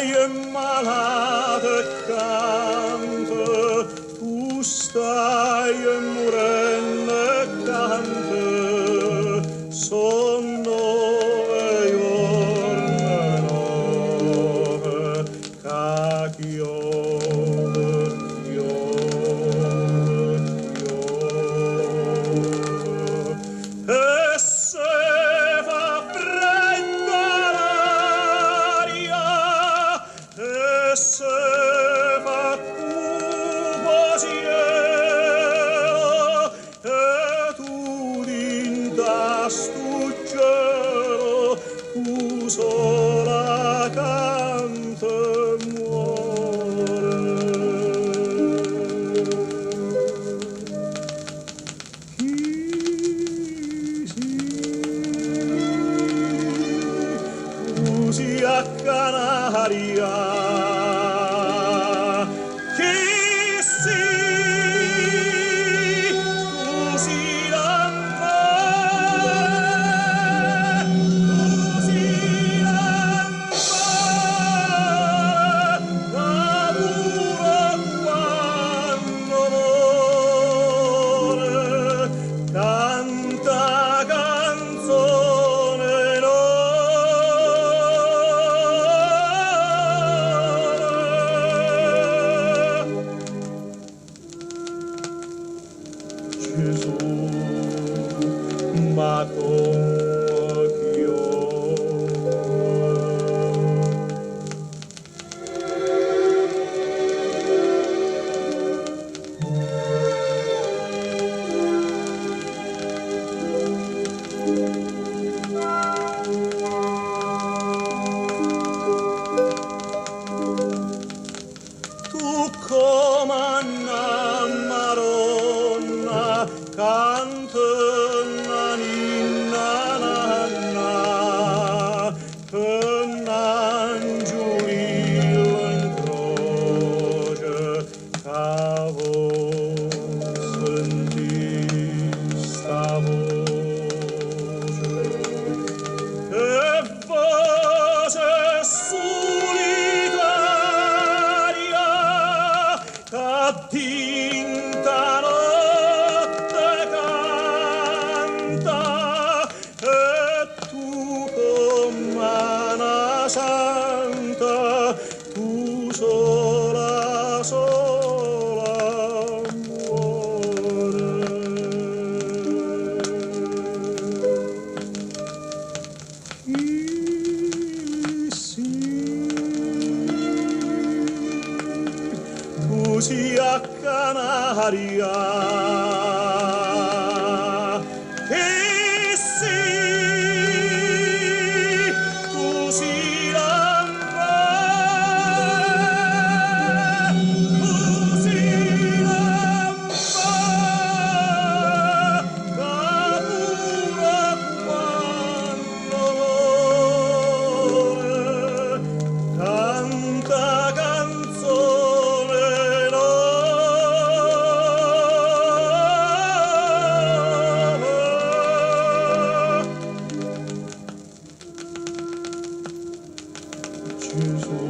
stai malata e canta, tu stai morendo e canta, son 9 giorni, che chiove, chiove, chiove, e se fa fredda l'aria, e se fa cupo cielo, e tu dinta stu cielo, tu sola canta e muore. Chi sia Canaria, chi si canta canzone Gesù, ma con tu comanda Maronna, canta una ninna nanna, che n'angiolillo in croce, che sentì sta voce, che voce solitaria, che tinta notte canta, e tu come una santa, tu sola, sola muore. Chi tu sia Canaria, e sì, tu sia tu sia capura quando muore, canta canzone Gesù.